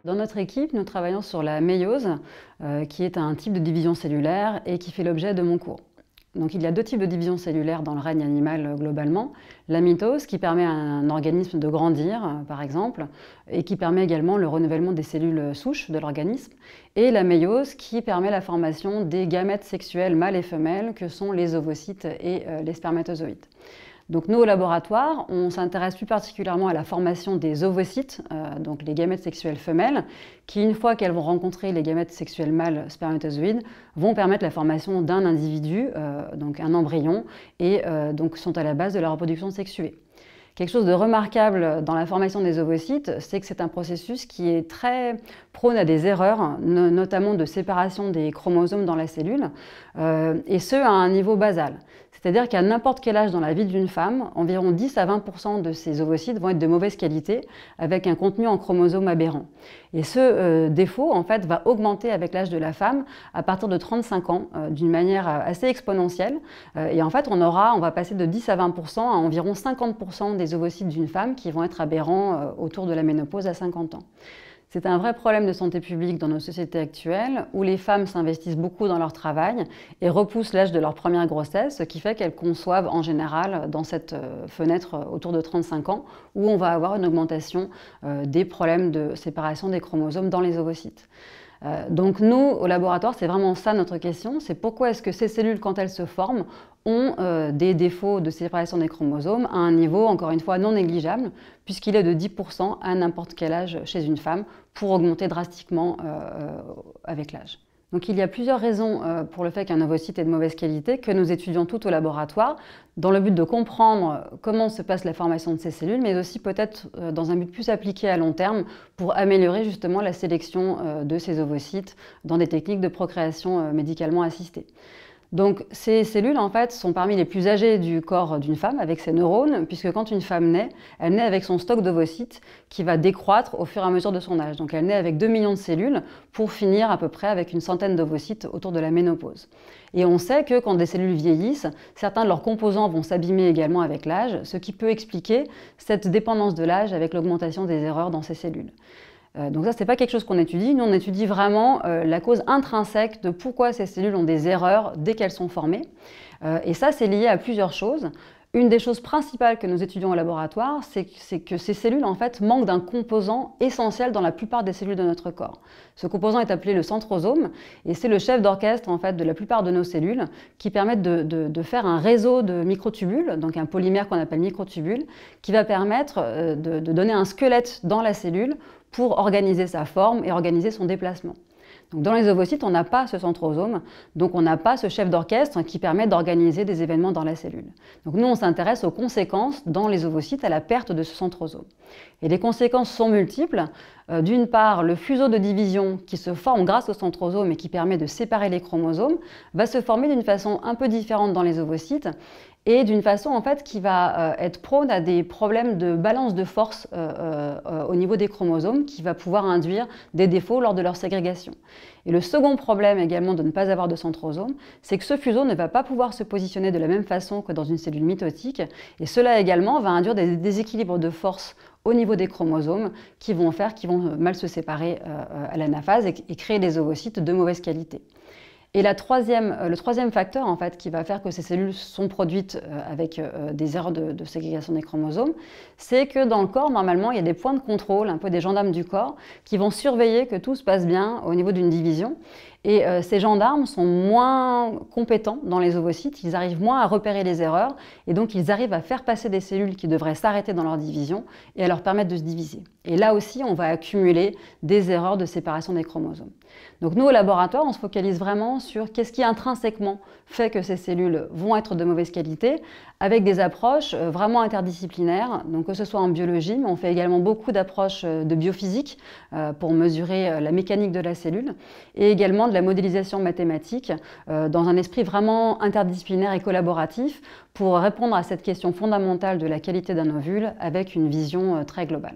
Dans notre équipe, nous travaillons sur la méiose, qui est un type de division cellulaire et qui fait l'objet de mon cours. Donc, il y a deux types de division cellulaire dans le règne animal globalement. La mitose, qui permet à un organisme de grandir, par exemple, et qui permet également le renouvellement des cellules souches de l'organisme. Et la méiose, qui permet la formation des gamètes sexuels mâles et femelles, que sont les ovocytes et les spermatozoïdes. Donc nous, au laboratoire, on s'intéresse plus particulièrement à la formation des ovocytes, donc les gamètes sexuelles femelles, qui, une fois qu'elles vont rencontrer les gamètes sexuelles mâles spermatozoïdes, vont permettre la formation d'un individu, donc un embryon, et donc sont à la base de la reproduction sexuée. Quelque chose de remarquable dans la formation des ovocytes, c'est que c'est un processus qui est très prône à des erreurs, notamment de séparation des chromosomes dans la cellule, et ce à un niveau basal. C'est-à-dire qu'à n'importe quel âge dans la vie d'une femme, environ 10 à 20% de ces ovocytes vont être de mauvaise qualité, avec un contenu en chromosomes aberrant. Et ce défaut, en fait, va augmenter avec l'âge de la femme à partir de 35 ans, d'une manière assez exponentielle. Et en fait, on va passer de 10 à 20% à environ 50% des ovocytes d'une femme qui vont être aberrants autour de la ménopause à 50 ans. C'est un vrai problème de santé publique dans nos sociétés actuelles où les femmes s'investissent beaucoup dans leur travail et repoussent l'âge de leur première grossesse, ce qui fait qu'elles conçoivent en général dans cette fenêtre autour de 35 ans où on va avoir une augmentation des problèmes de séparation des chromosomes dans les ovocytes. Donc nous, au laboratoire, c'est vraiment ça notre question, c'est pourquoi est-ce que ces cellules, quand elles se forment, ont des défauts de séparation des chromosomes à un niveau, encore une fois, non négligeable, puisqu'il est de 10% à n'importe quel âge chez une femme, pour augmenter drastiquement avec l'âge. Donc il y a plusieurs raisons pour le fait qu'un ovocyte est de mauvaise qualité que nous étudions tout au laboratoire dans le but de comprendre comment se passe la formation de ces cellules, mais aussi peut-être dans un but plus appliqué à long terme pour améliorer justement la sélection de ces ovocytes dans des techniques de procréation médicalement assistée. Donc ces cellules en fait sont parmi les plus âgées du corps d'une femme avec ses neurones, puisque quand une femme naît, elle naît avec son stock d'ovocytes qui va décroître au fur et à mesure de son âge. Donc elle naît avec 2 millions de cellules pour finir à peu près avec une centaine d'ovocytes autour de la ménopause. Et on sait que quand des cellules vieillissent, certains de leurs composants vont s'abîmer également avec l'âge, ce qui peut expliquer cette dépendance de l'âge avec l'augmentation des erreurs dans ces cellules. Donc ça, ce n'est pas quelque chose qu'on étudie. Nous, on étudie vraiment la cause intrinsèque de pourquoi ces cellules ont des erreurs dès qu'elles sont formées. Et ça, c'est lié à plusieurs choses. Une des choses principales que nous étudions au laboratoire, c'est que ces cellules, en fait, manquent d'un composant essentiel dans la plupart des cellules de notre corps. Ce composant est appelé le centrosome, et c'est le chef d'orchestre, en fait, de la plupart de nos cellules, qui permettent de faire un réseau de microtubules, donc un polymère qu'on appelle microtubule, qui va permettre de donner un squelette dans la cellule pour organiser sa forme et organiser son déplacement. Donc dans les ovocytes, on n'a pas ce centrosome, donc on n'a pas ce chef d'orchestre qui permet d'organiser des événements dans la cellule. Donc nous, on s'intéresse aux conséquences dans les ovocytes à la perte de ce centrosome. Et les conséquences sont multiples. D'une part, le fuseau de division qui se forme grâce au centrosome et qui permet de séparer les chromosomes va se former d'une façon un peu différente dans les ovocytes et d'une façon en fait qui va être prône à des problèmes de balance de force au niveau des chromosomes qui va pouvoir induire des défauts lors de leur ségrégation. Et le second problème également de ne pas avoir de centrosome, c'est que ce fuseau ne va pas pouvoir se positionner de la même façon que dans une cellule mitotique et cela également va induire des déséquilibres de force au niveau des chromosomes qui vont mal se séparer à l'anaphase et créer des ovocytes de mauvaise qualité. Et le troisième facteur en fait, qui va faire que ces cellules sont produites avec des erreurs de ségrégation des chromosomes, c'est que dans le corps, normalement, il y a des points de contrôle, un peu des gendarmes du corps, qui vont surveiller que tout se passe bien au niveau d'une division. Et ces gendarmes sont moins compétents dans les ovocytes, ils arrivent moins à repérer les erreurs, et donc ils arrivent à faire passer des cellules qui devraient s'arrêter dans leur division et à leur permettre de se diviser. Et là aussi, on va accumuler des erreurs de séparation des chromosomes. Donc nous, au laboratoire, on se focalise vraiment sur qu'est-ce qui intrinsèquement fait que ces cellules vont être de mauvaise qualité, avec des approches vraiment interdisciplinaires, donc que ce soit en biologie, mais on fait également beaucoup d'approches de biophysique pour mesurer la mécanique de la cellule, et également de la modélisation mathématique dans un esprit vraiment interdisciplinaire et collaboratif pour répondre à cette question fondamentale de la qualité d'un ovule avec une vision très globale.